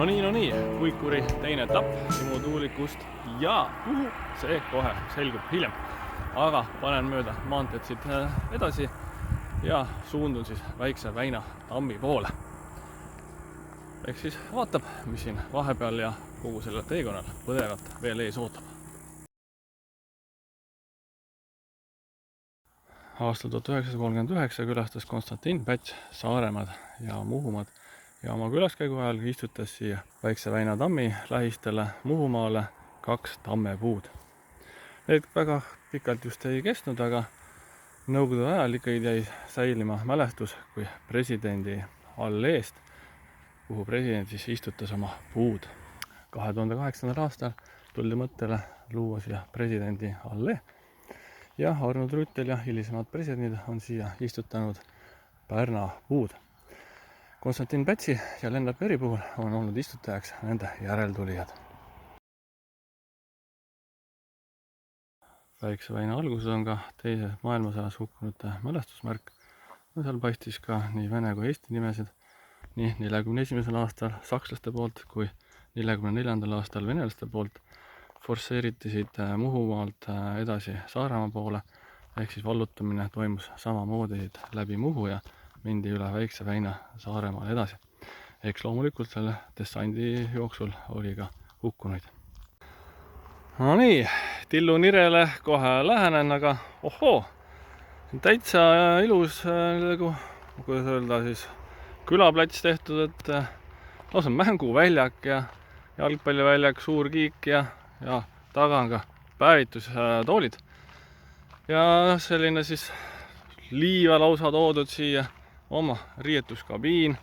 No nii, Kuikuri teine etapp Simo tuulikust ja see kohe selgub hiljem. Aga panen mööda maanteed siit edasi ja suundun siis Väikse Väina tammi poole. Ehk siis vaatab, mis siin vahepeal ja kogu sellel teekonnal põdevat veel ees ootab. Aastal 1939 külastas Konstantin Päts Saaremaad ja Muhumaad ja oma külaskäigu ajal istutas siia Väikse Väina tammi lähistele Muhumaale 2 tammepuud. Need väga pikalt just ei kestnud, aga nõukogude ajal ikkagi jäi säilima mälestus kui presidendi alleest, kuhu president siis istutas oma puud. 2008. aastal tuldi mõttele luua siia presidendi allee ja Arnold Rüütel ja hilisemad presidendid on siia istutanud Pärna puud. Konstantin Pätsi ja Lennart Meri puhul on olnud istutajaks nende järeltulijad. Väikse Väina alguses on ka teise maailmasõjas hukkunute mälestusmärk. Seal paistis ka nii vene kui eesti nimesid. Nii 41. aastal sakslaste poolt kui 44. aastal venelaste poolt forsseeriti siit Muhumaalt edasi Saaremaa poole. Ehk siis vallutamine toimus samamoodi läbi Muhu ja mindi üle Väikse Väina Saaremaal edasi. Eks loomulikult selle dessandi jooksul oli ka hukkunuid. No nii, Tillu Nirele kohe lähenen, aga ohoo, täitsa ilus, kuidas öelda siis, külaplats tehtud, et no see on mänguväljak ja jalgpalliväljak, suur kiik ja taga on ka päevitustoolid. Ja selline siis liiva lausa toodud siia, oma riietuskabiin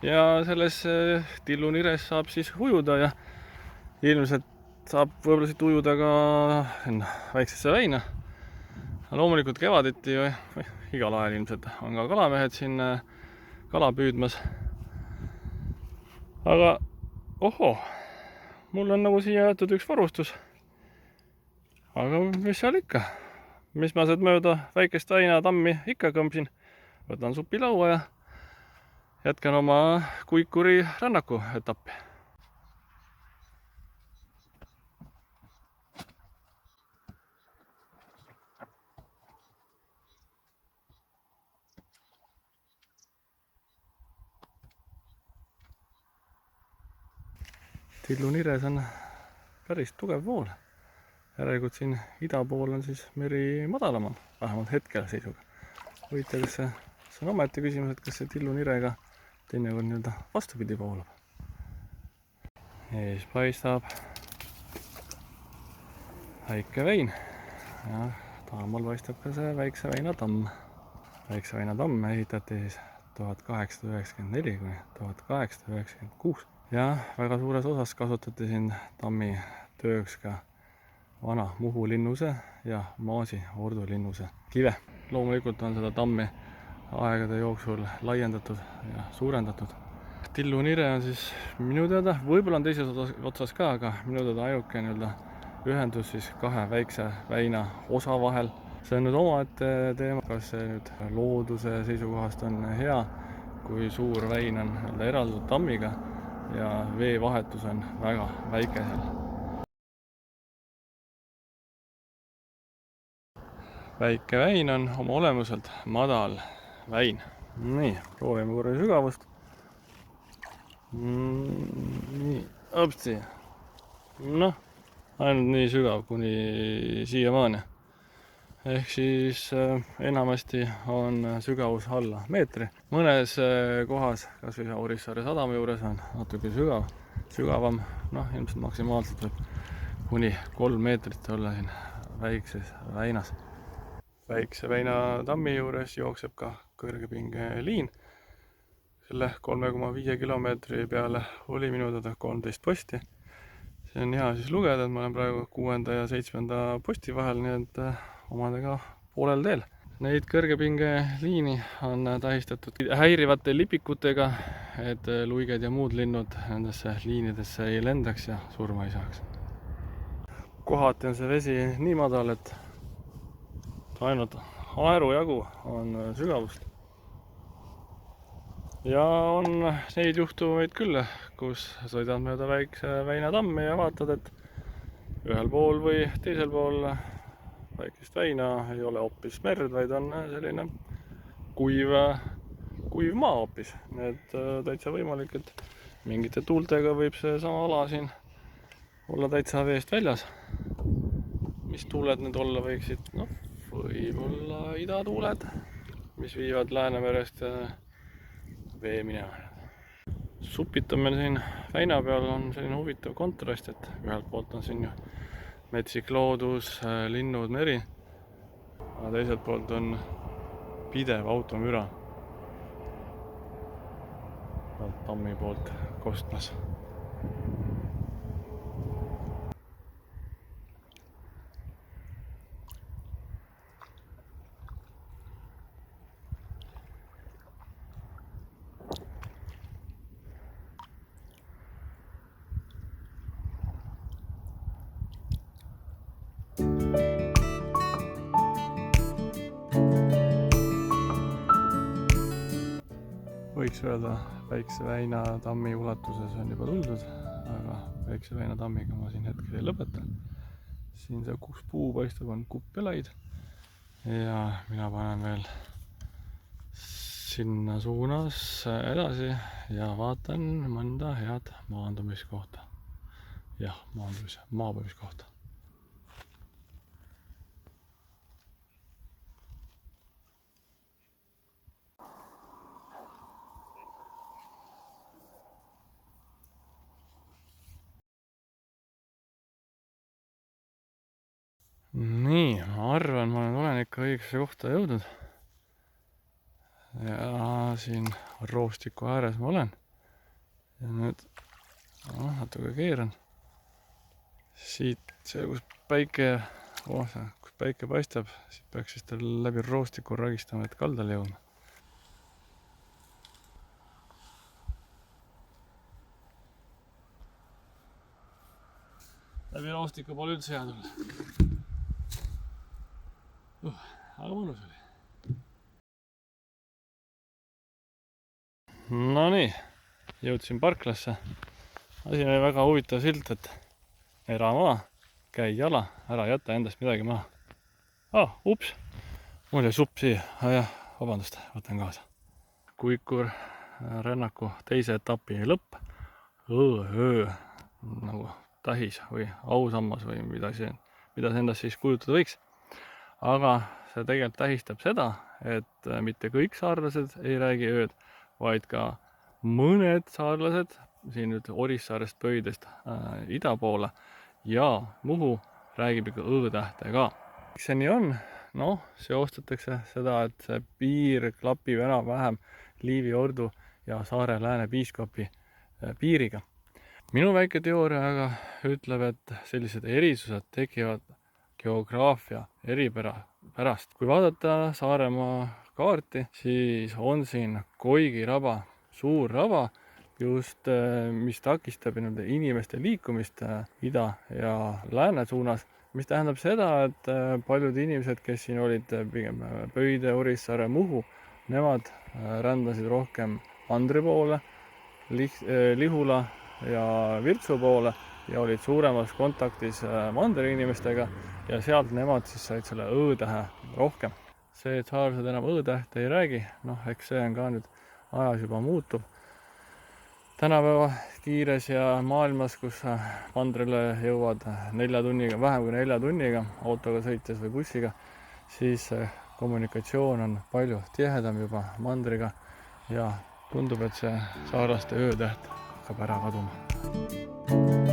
ja selles Tillu Nires saab siis ujuda ja ilmselt saab võib-olla siit ujuda ka Väiksesse Väina. Loomulikult kevaditi või igal ajal ilmselt on ka kalamehed siin kala püüdmas. Aga ohoo, mul on nagu siia jäetud üks varustus. Aga mis seal ikka? Mis ma sealt mööda Väikest Väina tammi ikka kõmsin? Võtan supilaua ja jätkan oma Kuikuri rännaku etappi. Tillu Nires on päris tugev vool. Järelikult siin ida pool on siis meri madalamal, vähemalt hetkel seisuga. Võite, kas see on ometi küsimus, et kas see Tillu Nirega teinekord nii-öelda vastupidi voolab. Ees paistab Väike Väin ja taamal paistab ka see Väikse Väina tamm. Väikse Väina tamm ehitati siis 1894 kuni 1896. Ja väga suures osas kasutati siin tammi tööks ka vana Muhu linnuse ja Maasi ordulinnuse kive. Loomulikult on seda tammi aegade jooksul laiendatud ja suurendatud. Tillu Nire on siis minu teada, võib-olla on teises otsas ka, aga minu teada ainuke ühendus siis 2 Väikse Väina osa vahel. See on nüüd omaette teema, kas see nüüd looduse seisukohast on hea, kui suur väin on eraldatud tammiga ja veevahetus on väga väike seal. Väike Väin on oma olemuselt madal väin. Nii, proovime korra sügavust. Nii, õpsi. Noh, ainult nii sügav kuni siiamaani. Ehk siis enamasti on sügavus alla meetri. Mõnes kohas, kas või Orissaare sadama juures on natuke sügavam, ilmselt maksimaalselt võib kuni 3 meetrit olla siin Väikses Väinas. Väikse Väina tammi juures jookseb ka kõrgepingeliin. Selle 3,5 kilomeetri peale oli minu teada 13 posti. See on hea siis lugeda, et ma olen praegu 6. ja 7. posti vahel, nii et omadega poolel teel. Neid kõrgepingeliini on tähistatud häirivate lipikutega, et luiged ja muud linnud nendesse liinidesse ei lendaks ja surma ei saaks. Kohati on see vesi nii madal, et ainult aeru jagu on sügavust. Ja on neid juhtumeid küll, kus sõidad mööda väikse Väina tammi ja vaatad, et ühel pool või teisel pool väikest väina ei ole hoopis merd, vaid on selline kuiv maa hoopis. Et täitsa võimalik, et mingite tuultega võib see sama ala siin olla täitsa veest väljas. Mis tuuled need olla võiksid? No, võib-olla idatuuled, mis viivad Läänemerest vee minema. Supitamine siin Väina peal on selline huvitav kontrast, et ühelt poolt on siin ju metsik loodus, linnud, meri, aga teiselt poolt on pidev automüra tammi poolt kostmas. Võiks öelda, Väikse Väina tammi ulatuses on juba tuldud, aga Väikse Väina tammiga ma siin hetkel ei lõpeta. Siin see kus puu paistab on kuppelaid ja mina panen veel sinna suunas edasi ja vaatan mõnda head maandumiskohta. Jah, maabumiskohta. Nii, ma arvan, ma olen ikka õigesse kohta jõudnud. Ja siin roostiku ääres ma olen. Ja nüüd natuke keeran. Siit see, kus päike paistab, siit peaks siis läbi roostiku ragistama, et kaldale jõudma. Läbi roostiku pole üldse hea tulla. Aga mõnus oli. No nii, jõudsin parklasse. Asi oli väga huvitav silt, et eramaa, käi jala, ära jäta endast midagi maha. Ups, mul jäi supp siia. Jah, vabandust, võtan kaasa. Kuikur rännaku teise etapi lõpp. Öö, nagu tähis või ausammas või mida see endast siis kujutada võiks. Aga see tegelikult tähistab seda, et mitte kõik saarlased ei räägi ööd, vaid ka mõned saarlased siin nüüd Orissaarest pöidest ida poole ja Muhu räägib ikka õõtähte ka. Miks see nii on? Noh, seostatakse seda, et see piir klapib enam-vähem Liivi ordu ja Saare lääne piiskopi piiriga. Minu väike teooria aga ütleb, et sellised erisused tekivad geograafia eripära pärast. Kui vaadata Saaremaa kaarti, siis on siin Koigi raba, suur raba, just mis takistab inimeste liikumist ida ja lääne suunas, mis tähendab seda, et paljud inimesed, kes siin olid pigem Pöide, Orissaare, Muhu, nemad rändasid rohkem mandri poole, Lihula ja Virtsu poole ja olid suuremas kontaktis mandri inimestega ja sealt nemad siis said selle õõtähe rohkem. See, et saarlased enam õõtähte ei räägi, eks see on ka nüüd ajas juba muutub. Tänapäeva kiires ja maailmas, kus mandrile jõuad 4 tunniga, vähem kui 4 tunniga autoga sõites või bussiga, siis kommunikatsioon on palju tihedam juba mandriga ja tundub, et see saarlaste öötäht hakkab ära kaduma.